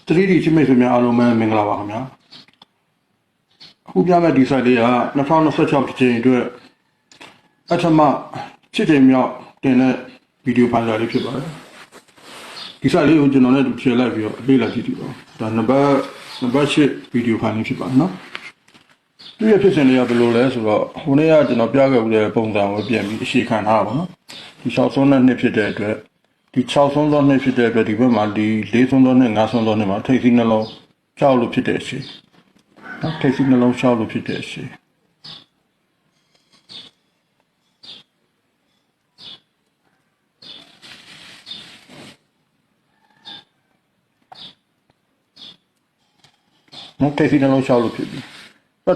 3D ချင်းမိတ်ဆွေများအားလုံးပဲမင်္ဂလာပါခင်ဗျာအခုပြမယ့်ဒီ site လေးက2026တစ်ချိန်အတွက်ပထမ7ချိန်မြောက်တင်တဲ့ဗီဒီယိုဖိုင်လေးဖြစ်ပါတယ်ဒီ site လေးကိုကျွန်တော်လည်း share လိုက်ပြီးတော့လေ့လာကြည့်ကြည့်ပါဒါနံပါတ်8ဗီဒီယိုဖိုင်လေးဖြစ်ပါတယ်နော်သူရဲ့ဖြစ်စဉ်လေးကဘယ်လိုလဲဆိုတော့ဟိုနေ့ကကျွန်တော်ပြခဲ့ဦးတဲ့ပုံစံကိုပြန်ပြီးအရှိခံထားတာပါနော်ဒီ6ဆုံးတဲ့နှစ်ဖြစ်တဲ့အတွက်ဒီ6ဆုံးသောနှစ်ဖြစ်တဲ့အတွက်ဒီဘက်မှာဒီ4ဆုံးသောနှစ်5ဆုံးသောနှစ်မှာထိပ်စီးနှလုံးရှောက်လို့ဖြစ်တဲ့အရှိနော်ထိပ်စီးနှလုံးရှောက်လို့ဖြစ်တဲ့အရှိနော်ထိပ်စီးနှလုံးရှောက်လို့ဖြစ်ပြီ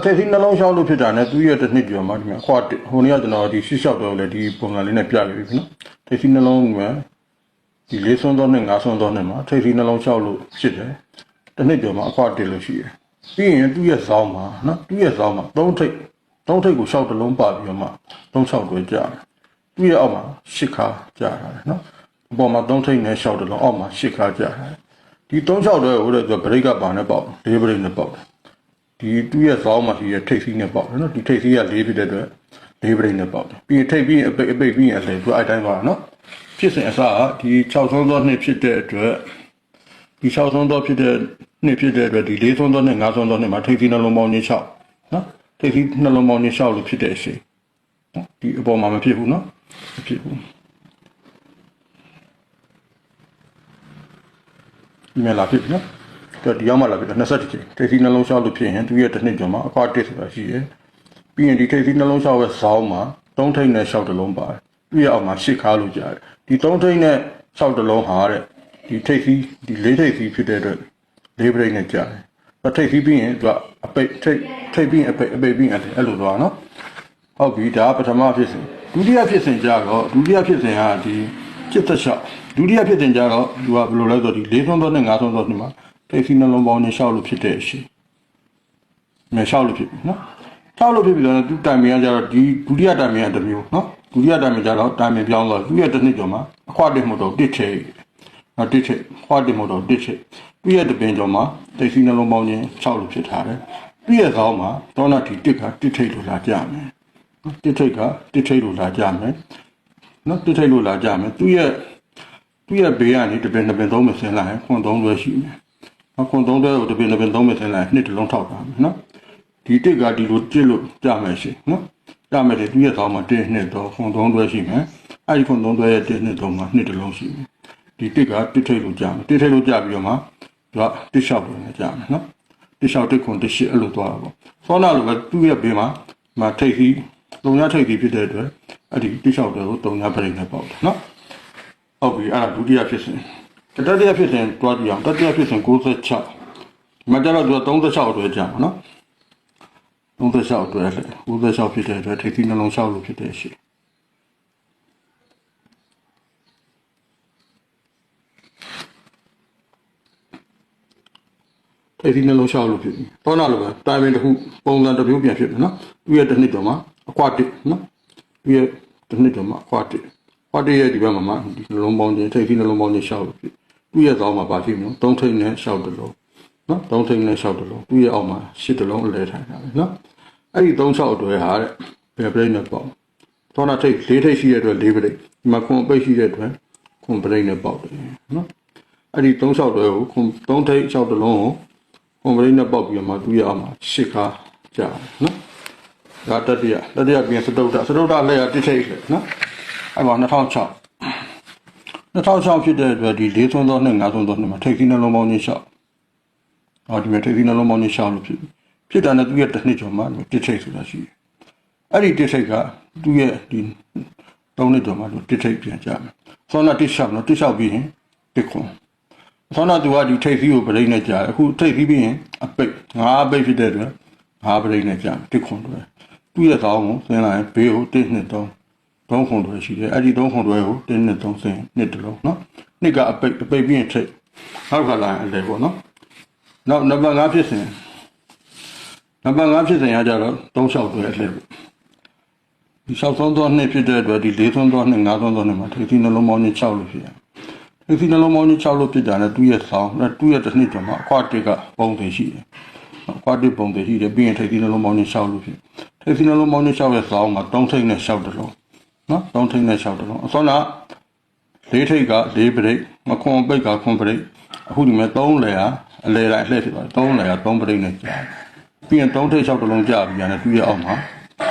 ထိပ်စီးနှလုံးရှောက်လို့ဖြစ်တာနဲ့သူ့ရဲ့တစ်နှစ်ကျော်မှာဒီမှာခွာဟိုနေ့ကကျွန်တော်ဒီရှောက်တော့လေဒီပုံစံလေးနဲ့ပြခဲ့ပြီနော်ထိပ်စီးနှလုံးကဒီ4ဆုံးသောနဲ့5ဆုံးသောနဲ့မှာထိပ်စီးနှလုံးလျှောက်လို့ဖြစ်တယ်။တစ်နှစ်ကျော်မှာအခွာတက်လို့ရှိတယ်။ပြီးရင်သူ့ရဲ့ဇောင်းမှာနော်သူ့ရဲ့ဇောင်းမှာ3ထိပ်ကိုလျှောက်တစ်လုံးပါပြီးတော့မှ3-6တွဲကြာတယ်။သူ့ရဲ့အောက်မှာ10ခါကြာတာလေနော်။အပေါ်မှာ3ထိပ်နဲ့လျှောက်တစ်လုံးအောက်မှာ10ခါကြာတယ်။ဒီ3-6တွဲကိုလည်းသူဘရိတ်ကပါနဲ့ပေါက်4ဘရိတ်နဲ့ပေါက်တယ်။ဒီသူ့ရဲ့ဇောင်းမှာရှိတဲ့ထိပ်စီးနဲ့ပေါက်တယ်နော်။ဒီထိပ်စီးက4ဖြစ်တဲ့အတွက်4ဘရိတ်နဲ့ပေါက်တယ်။ပြီးရင်ထိပ်ပြီးအပိတ်ပြီးရင်အလဲသူအဲ့တိုင်းပါနော်။ဖြစ်စဉ်အစဒီ6ဆုံးသောနှစ်ဖြစ်တဲ့အတွက်ဒီ6ဆုံးသောဖြစ်တဲ့နှစ်ဖြစ်တဲ့အတွက်ဒီ4ဆုံးသောနဲ့5ဆုံးသောနှစ်မှာထိပ်စီးနှလုံးပေါင်းခြင်း6နော်ထိပ်စီးနှလုံးပေါင်းခြင်း6လို့ဖြစ်တဲ့အရှိနော်ဒီအပေါ်မှာမဖြစ်ဘူးနော်မဖြစ်ဘူးဒီမှာလာဖြစ်ပြီနော်ဒီရောက်မှလာပြီ20ချိန်ထိပ်စီးနှလုံး6လို့ဖြစ်ရင်သူရဲ့တစ်နှစ်ကျော်မှာအခွာ1ဆိုတာရှိရယ်ပြီးရင်ဒီထိပ်စီးနှလုံး6ရဲ့ဇောင်းမှာ3ထိပ်နဲ့6တစ်လုံးပါတယ်သူ့ရဲ့အောက်မှာ10ခါလို့ကြားတယ်ဒီ3ထိပ်နဲ့6တစ်လုံးဟာတဲ့ဒီထိပ်စီးဒီ4ထိပ်စီးဖြစ်တဲ့အတွက်4ဘရိတ်နဲ့ကြားတယ်။ထိပ်စီးပြီးရင်သူကအပိတ်ထိပ်ပြီးရင်အပိတ်ပြီးရင်အဲ့လိုသွားနော်။ဟုတ်ပြီဒါကပထမဖြစ်စဉ်ဒုတိယဖြစ်စဉ်ကြတော့ဒုတိယဖြစ်စဉ်ကဒီ76ဒုတိယဖြစ်စဉ်ကြတော့သူကဘယ်လိုလဲဆိုတော့ဒီ4ဆုံးသောနဲ့5ဆုံးသောဒီမှာထိပ်စီးနှလုံးပေါင်းနဲ့6လို့ဖြစ်တဲ့အရှိ။6လို့ဖြစ်ပြီနော်။6လို့ဖြစ်ပြီဆိုတော့သူတိုင်မင်ကကြတော့ဒီဒုတိယတိုင်မင်ကတစ်မျိုးနော်။ဒုတိယတိုင်မင်ကြတော့တိုင်မင်ပြောင်းတော့သူရဲ့တစ်နှစ်ကျော်မှာအခွာတစ်မို့တော့1ထိပ်နော်1ထိပ်ခွာတစ်မို့တော့1ထိပ်သူရဲ့တပင်ကျော်မှာထိပ်စီးနှလုံးပေါင်းခြင်း6လို့ဖြစ်ထားတယ်သူရဲ့ခေါင်းမှာသောနာတီ1က1ထိပ်လို့လာကြမယ်နော်1ထိပ်က1ထိပ်လို့လာကြမယ်နော်1ထိပ်လို့လာကြမယ်သူရဲ့ဘေးကနေတပင်3မဆင်းလိုက်ခွန်3တွဲရှိမယ်နော်ခွန်3တွဲကိုတပင်3မဆင်းလိုက်နှစ်တစ်လုံးထောက်တာမယ်နော်ဒီ1ကဒီလို1လို့ကြမယ်ရှိနော်ကြမယ်လေသူရဲ့ခေါင်းမှာ1 2 3ခွန်3တွဲရှိမယ်အဲ့ဒီခွန်3တွဲရဲ့1 2 3မှာနှစ်တစ်လုံးရှိမယ်ဒီ1က1ထိပ်လို့ကြမယ်1ထိပ်လို့ကြပြီးတော့မှသူက1လျှောက်လို့ကြမယ်နော်1လျှောက်1ခွန်1 8အဲ့လိုသွားတာပေါ့ဆောနာလိုပဲသူ့ရဲ့ဘေးမှာထိပ်စီး3ညထိပ်စီးဖြစ်တဲ့အတွက်အဲ့ဒီ1လျှောက်တွေကို3ညပရိတ်နဲ့ပေါက်တယ်နော်ဟုတ်ပြီအဲ့ဒါဒုတိယဖြစ်စဉ်တတိယဖြစ်စဉ်တွားကြည့်အောင်တတိယဖြစ်စဉ်96မကြတော့သူက36အတွဲကြာမှာနော်36အတွဲလေ96ဖြစ်တဲ့အတွက်ထိပ်စီးနှလုံး6လို့ဖြစ်တဲ့ရှိထိပ်စီးနှလုံး6လို့ဖြစ်ပြီ။သောနာလိုပဲတိုင်ပင်တစ်ခုပုံစံတစ်မျိုးပြန်ဖြစ်တယ်နော်။သူ့ရဲ့တစ်နှစ်တော်မှာအခွာ1နော်။သူ့ရဲ့တစ်နှစ်တော်မှာအခွာ1ခွာ1ရဲ့ဒီဘက်မှာဒီနှလုံးပေါင်းခြင်းထိပ်စီးနှလုံးပေါင်းခြင်း6လို့ဖြစ်။သူ့ရဲ့ဇောင်းမှာပါဖြစ်နော်3ထိပ်နဲ့6တလုံးနော်3ထိပ်နဲ့6တလုံးသူ့ရဲ့အောက်မှာ10တလုံးအလဲထိုင်တာပဲနော်။အဲ့ဒီ36အတွဲဟာတဲ့ဘယ်ပရိတ်နဲ့ပေါ့။သောနာထိပ်4ထိပ်ရှိတဲ့အတွက်4ပရိတ်ဒီမှာခွန်ပိတ်ရှိတဲ့အတွက်ခွန်ပရိတ်နဲ့ပေါ့တယ်နော်။အဲ့ဒီ36အတွဲကိုခွန်3ထိပ်6တလုံးကိုဟိုဘရိတ်နဲ့ပေါက်ပြီးမှသူ့ရဲ့အောက်မှာ10ခါကြာနော်ဒါတတိယပြင်စတုဒ္ဒလက်ရတစ်ထိပ်လေနော်အဲ့မှာ2006ဖြစ်တဲ့အတွက်ဒီ4ဆုံးသောနဲ့5ဆုံးသောနဲ့မှာထိပ်စီးနှလုံးပေါင်းခြင်း6ဟောဒီမှာထိပ်စီးနှလုံးပေါင်းခြင်း6လို့ဖြစ်တာနဲ့သူ့ရဲ့တစ်နှစ်ကျော်မှာတစ်ထိပ်ဆိုတာရှိတယ်အဲ့ဒီတစ်ထိပ်ကသူ့ရဲ့ဒီ3နှစ်ကျော်မှာတစ်ထိပ်ပြန်ကြမယ်ဆောနာတစ်လျှောက်နော်တစ်လျှောက်ပြီးရင်တစ်ခွန်ဆောနာသူကဒီထိပ်စီးကိုပရိတ်နဲ့ကြာအခုထိပ်စီးပြီးရင်အပိတ်5အပိတ်ဖြစ်တဲ့အတွက်5ပရိတ်နဲ့ကြာတစ်ခွန်တွဲသူ့ရဲ့သောင်းကိုဆင်းလိုက်ရင်ဘေးကို1 2 3ခွန်တွဲရှိတယ်အဲ့ဒီ3ခွန်တွဲကို1 2 3ဆင်းနှစ်တလုံးနော်နှစ်ကအပိတ်ပြီးရင်ထိပ်နောက်ခါလာရင်အလဲပေါ့နော်နောက်နံပါတ်5ဖြစ်စဉ်ရကြတော့36တွဲအလဲဒီ6ဆုံးသောနှစ်ဖြစ်တဲ့အတွက်ဒီ4ဆုံးသောနှစ်5ဆုံးသောနှစ်မှာထိပ်စီးနှလုံးပေါင်းခြင်း6လို့ဖြစ်ရ ထိပ်စီနှလုံးပေါင်း6လို့ဖြစ်တာနဲ့သူ့ရဲ့ဆောင်းသူ့ရဲ့တစ်နှစ်ကျော်မှာအခွာတစ်ကပုံသေးရှိတယ်အခွာတစ်ပုံသေးရှိတယ်ပြီးရင်ထိပ်စီနှလုံးပေါင်း6လို့ဖြစ်ထိပ်စီနှလုံးပေါင်း6ရဲ့ဆောင်းမှာ3ထိပ်နဲ့6တလုံးနော်3ထိပ်နဲ့6တလုံးအစောနာ4ထိပ်က4ပရိတ်မခွန်ပိတ်ကခွန်ပရိတ်အခုဒီမဲ့3လေဟာအလေတိုင်းလှည့်ဖြစ်သွား3လေဟာ3ပရိတ်နဲ့ကြာပြီးရင်3ထိပ်6တလုံးကြာပြီးရတယ်သူ့ရဲ့အောက်မှာ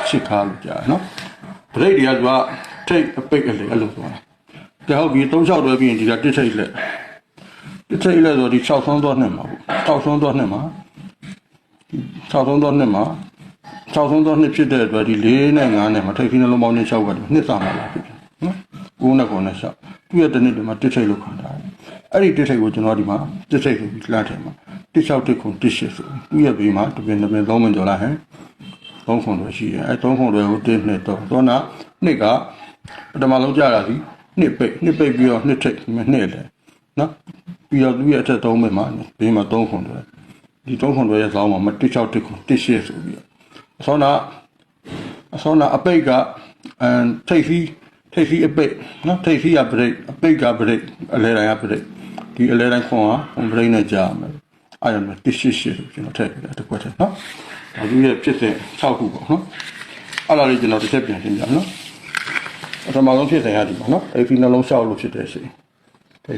6ခါလို့ကြာနော်ပရိတ်တွေကသူကထိပ်အပိတ်အလေအဲ့လိုသွားတယ်ဟုတ်ပြီ36တွဲပြီးရင်ဒီကတစ်ထိပ်လက်တစ်ထိပ်လက်ဆိုဒီ6ဆုံးသွားနှစ်မှာပေါ့6ဆုံးသွားနှစ်မှာ6ဆုံးသွားနှစ်မှာ6ဆုံးသွားနှစ်ဖြစ်တဲ့အတွက်ဒီ4နဲ့5နဲ့မှာထိပ်ခင်းနှလုံးပေါင်းနဲ့6ကနှစ်စာမှာလာဖြစ်တယ်နော်9နဲ့9နဲ့6သူ့ရဲ့တစ်နှစ်ဒီမှာတစ်ထိပ်လို့ခံထားတယ်အဲ့ဒီတစ်ထိပ်ကိုကျွန်တော်ဒီမှာတစ်ထိပ်ဆိုပြီးလှမ်းထည့်မှာ16တစ်ခုတစ်ရှစ်ဆိုသူ့ရဲ့ဘေးမှာတစ်ပင်3မင်ကျော်လာဟမ်3ခုတွေရှိတယ်အဲ3ခုတွေကို1 2 3သောနာနှစ်ကပထမဆုံးကြာတာစီနှစ်ပိတ်ပြီးတော့နှစ်ထိပ်နှစ်လေနော်ပြီးတော့သူ့ရဲ့အထက်3မိနစ်မှာဘေးမှာ3ခုတွေဒီ3ခုတွေရဲ့ဆောင်းမှာ16တစ်ခုတစ်ရှစ်ဆိုပြီးအစောနာအပိတ်ကထိပ်စီအပိတ်နော်ထိပ်စီကပရိတ်အပိတ်ကပရိတ်အလဲတိုင်းကပရိတ်ဒီအလဲတိုင်းခွန်ကပရိတ်နဲ့ကြာမယ်အဲ့ဒါမှာတစ်ရှစ်ဆိုကျွန်တော်ထည့်ပြတယ်တစ်ခွက်ထည့်နော်ဒါသူရဲ့ဖြစ်စဉ်6ခုပေါ့နော်အဲ့ဒါလေးကျွန်တော်တစ်ချက်ပြန်ရှင်းပြနော်ပထမဆုံးဖြစ်စဉ်ရဒီပါနော်အဲ့ဒီနှလုံး6လို့ဖြစ်တဲ့အချိန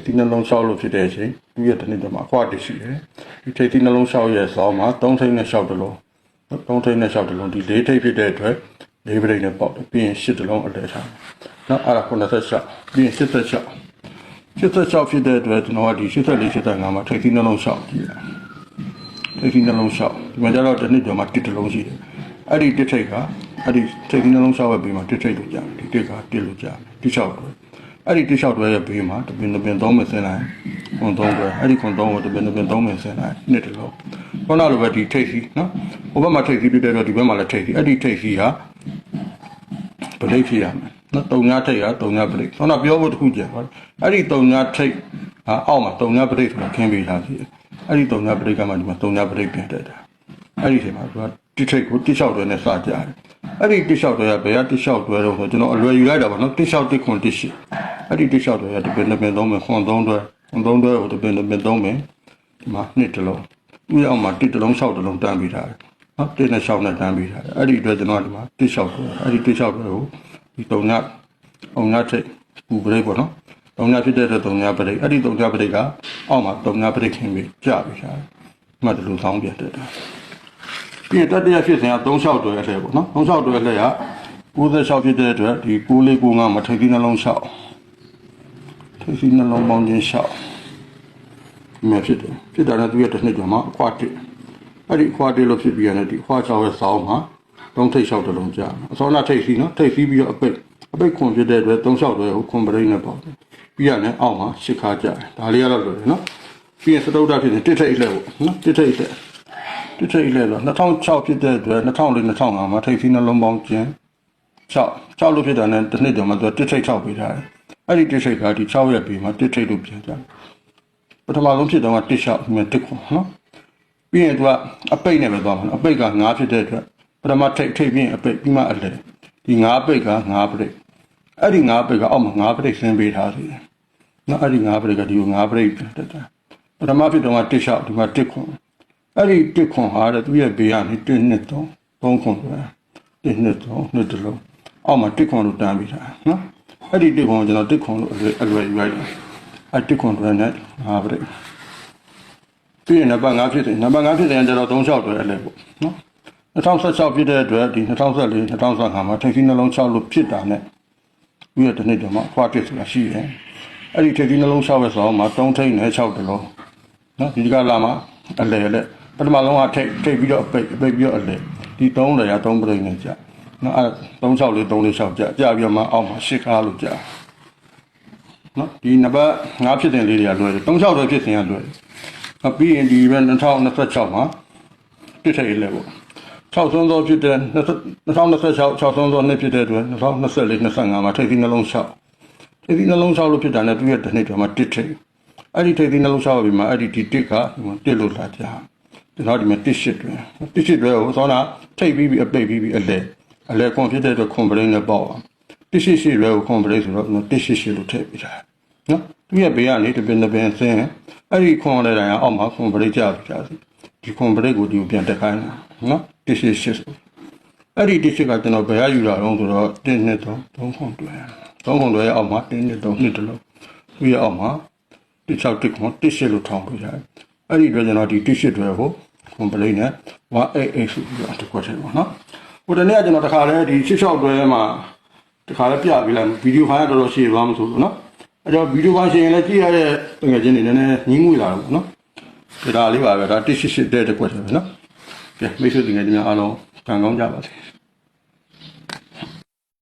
်ဒီနှလုံး6လို့ဖြစ်တဲ့အချိန်သူရဲ့တစ်နှစ်တည်းမှာအခွာတစ်ရှိတယ်ဒီထိပ်ဒီနှလုံး6ရဲ့ဆောင်းမှာ3ထိပ်နဲ့6တလုံး3ထိပ်နဲ့6တလုံးဒီ4ထိပ်ဖြစ်တဲ့အတွက်4ပရိတ်နဲ့ပေါက်တယ်ပြီးရင်8တလုံးအလဲထားနော်အဲ့ဒါ96ပြီးရင်86ဖြစ်တဲ့အတွက်ကျွန်တော်ကဒီ84 85မှာထိပ်ဒီနှလုံး6ကြည့်တယ်ထိပ်ဒီနှလုံး6ဒီမှာကျတော့တစ်နှစ်ကျော်မှာ1တလုံးရှိတယ်အဲ့ဒီတစ်ထိပ်ကအဲ့ဒီထိပ်ဒီနှလုံး6ရဲ့ဘေးမှာတစ်ထိပ်လို့ကြာတယ်ဒီတစ်က1လို့ကြာတယ်ဒီ6တော့အဲ့ဒီတစ်6တွဲရဲ့ဘေးမှာတပင်3မစင်းလိုက်ခွန်3တွဲအဲ့ဒီခွန်3ကိုတပင်3မစင်းလိုက်နှစ်တလုံးခုနလိုပဲဒီထိပ်စီနော်ဟိုဘက်မှာထိပ်စီပြတဲ့တော့ဒီဘက်မှာလည်းထိပ်စီအဲ့ဒီထိပ်စီဟာပရိတ်ဖြစ်ရမယ်နော်တုံညာထိပ်ဟာတုံညာပရိတ်ခုနပြောဖို့တခုကြံပါအဲ့ဒီတုံညာထိပ်ဟာအောက်မှာတုံညာပရိတ်ဆိုတာခင်းပေးထားစီအဲ့ဒီတုံညာပရိတ်ကမှဒီမှာတုံညာပရိတ်ပြင်တက်တာအဲ့ဒီချိန်မှာသူကတစ်ထိပ်ကိုတစ်လျှောက်တွဲနဲ့စကြတယ်အဲ့ဒီတစ်လျှောက်တွဲကဘယ်ကတစ်လျှောက်တွဲတော့ဆိုကျွန်တော်အလွယ်ယူလိုက်တာပါနော်တစ်လျှောက်တစ်ခွန်တစ်ရှိအဲ့ဒီတစ်လျှောက်တွဲကတပင်3မယ်ခွန်3တွဲကိုတပင်3မယ်ဒီမှာနှစ်တလုံးဥရအောင်မှာတစ်တလုံး6တလုံးတန်းပြီးထားတယ်နော်တစ်နဲ့6နဲ့တန်းပြီးထားတယ်အဲ့ဒီအတွက်ကျွန်တော်ဒီမှာတစ်လျှောက်တွဲအဲ့ဒီတစ်လျှောက်တွဲကိုဒီတုံညာထိပ်ပူပရိတ်ပေါ့နော်တုံညာဖြစ်တဲ့တုံညာပရိတ်အဲ့ဒီတုံညာပရိတ်ကအောက်မှာတုံညာပရိတ်ခင်းပြီးကြာပြီးထားတယ်ဒီမှာဒီလိုဆောင်းပြတက်တာပြီးရင်တတိယဖြစ်စဉ်က36တွဲအလှည့်ပေါ့နော်36တွဲအလှည့်က96ဖြစ်တဲ့အတွက်ဒီ9495မှာထိပ်စီနှလုံး6ထိပ်စီနှလုံးပေါင်းခြင်း6မြဖြစ်တယ်ဖြစ်တာနဲ့သူရဲ့တစ်နှစ်ကျော်မှာအခွာတစ်အဲ့ဒီအခွာတစ်လို့ဖြစ်ပြီးရတယ်ဒီအခွာ6ရဲ့ဆောင်းမှာ3ထိပ်6တလုံးကြာအစောနာထိပ်စီနော်ထိပ်စီပြီးတော့အပိတ်ခွန်ဖြစ်တဲ့အတွက်36တွဲကိုခွန်ပရိတ်နဲ့ပေါက်တယ်ပြီးရတယ်အောက်မှာ8ခါကြာတယ်ဒါလေးကတော့လွယ်တယ်နော်ပြီးရင်စတုဒ္ဒဖြစ်နေတစ်ထိပ်အလှည့်ပေါ့နော်တစ်ထိပ်အလှည့်တစ်ထိပ်လဲတော့2006ဖြစ်တဲ့အတွက်2004 2005မှာထိပ်စီးနှလုံးပေါင်းခြင်း6လို့ဖြစ်တာနဲ့တစ်နှစ်ကျော်မှာသူတစ်ထိပ်6ပေးထားတယ်အဲ့ဒီတစ်ထိပ်ကဒီ6ရက်ပြီးမှတစ်ထိပ်လို့ပြန်ကြတယ်ပထမဆုံးဖြစ်တော့ကတစ်6ဒီမှာတစ်ခွန်နော်ပြီးရင်သူကအပိတ်နဲ့ပဲသွားမှာနော်အပိတ်က9ဖြစ်တဲ့အတွက်ပထမထိပ်ပြီးရင်အပိတ်ပြီးမှအလဲဒီ9ပိတ်က9ပရိတ်အဲ့ဒီ9ပိတ်ကအောက်မှာ9ပရိတ်ဆင်းပေးထားသေးတယ်နော်အဲ့ဒီ9ပရိတ်ကဒီကို9ပရိတ်တက်တာပထမဖြစ်တော့ကတစ်6ဒီမှာတစ်ခွန်အဲ့ဒီတစ်ခွန်ဟာတဲ့သူရဲ့ဘေးကနေ1 2 3ခွန်ပဲ1 2 3နှစ်တလုံးအောက်မှာတစ်ခွန်လို့တန်းပြီးတာနော်အဲ့ဒီတစ်ခွန်ကိုကျွန်တော်တစ်ခွန်လို့အလွယ်ယူလိုက်တယ်အဲ့တစ်ခွန်တွေနဲ့ဟာပြည့်ပြီးရင်နံပါတ်5ဖြစ်တယ်နံပါတ်5ဖြစ်တယ်ကျတော့36တွဲအလဲပေါ့နော်2016ဖြစ်တဲ့အတွက်ဒီ2014 2015မှာထိပ်စီးနှလုံး6လို့ဖြစ်တာနဲ့သူရဲ့တစ်နှစ်ကျော်မှာအခွာတစ်ဆိုတာရှိတယ်အဲ့ဒီထိပ်စီးနှလုံး6ပဲဆိုတော့မှာ3ထိပ်နဲ့6တလုံးနော်ဒီကလာမှာအလဲပထမဆုံးကထိပ်ပြီးတော့ပိတ်ပြီးတော့အလဲဒီ3လေရ3ပရိတ်နဲ့ကြာနော်အဲ36လေး346ကြာပြီးတော့မှအောက်မှာ8ခါလို့ကြာနော်ဒီနံပါတ်5ဖြစ်တဲ့လေးတွေကလွယ်တယ်36တော့ဖြစ်စဉ်ကလွယ်တယ်ပြီးရင်ဒီ2026မှာတစ်ထိပ်လဲပေါ့6ဆုံးသောဖြစ်တဲ့2026 6ဆုံးသောနှစ်ဖြစ်တဲ့အတွက်2024 25မှာထိပ်စီးနှလုံး6ထိပ်စီးနှလုံး6လို့ဖြစ်တာနဲ့သူရဲ့တစ်နှစ်ကျော်မှာတစ်ထိပ်အဲ့ဒီထိပ်စီးနှလုံး6ပြီးမှအဲ့ဒီတစ်ကတစ်လို့လာကြာကျွန်တော်ဒီမှာတစ်ရှစ်တွဲကိုစောနာထိပ်ပြီးအပိတ်ပြီးအလဲခွန်ဖြစ်တဲ့အတွက်ခွန်ပရိတ်နဲ့ပေါ့ပါတစ်ရှစ်တွဲကိုခွန်ပရိတ်ဆိုတော့တစ်ရှစ်လို့ထည့်ပေးတာနော်သူ သူရဲ့ဘေးကနေတပင်တပင်ဆင်းအဲ့ဒီခွန်တဲ့တိုင်အောက်မှာခွန်ပရိတ်ကြပြစီဒီခွန်ပရိတ်ကိုဒီကိုပြန်တက်ခိုင်းတာနော်တစ်ရှစ်ရှစ်ဆိုအဲ့ဒီတစ်ရှစ်ကကျွန်တော်ဘယ်ရယူတာတော့ဆိုတော့1 2 3ခွန်တွဲ3ခွန်တွဲရဲ့အောက်မှာ1 2 3 2တလုံးသူရဲ့အောက်မှာ16တစ်ခွန်တစ်ရှစ်လို့ထောင်ပြရတယ်အဲ့ဒီအတွက်ကျွန်တော်ဒီတစ်ရှစ်တွဲကိုခွန်ပရိတ်နဲ့188ဆိုပြီးတော့တစ်ခွက်ထဲပါနော်ဟိုတနေ့ကကျွန်တော်တခါလဲဒီ16တွဲမှာတခါလဲပြပြလိုက်ဗီဒီယိုဖိုင်ကတော်တော်ရှည်သွားမှဆိုလို့နော်အဲ့တော့ဗီဒီယိုဖိုင်ရှည်ရင်လည်းကြည့်ရတဲ့ငွေချင်းတွေနည်းနည်းညင်းငွေလာတော့နော်ဒါလေးပါပဲဒါ188တဲ့တစ်ခွက်ထဲပဲနော်ကဲမိတ်ဆွေငယ်ချင်းများအားလုံးကံကောင်းကြပါစေ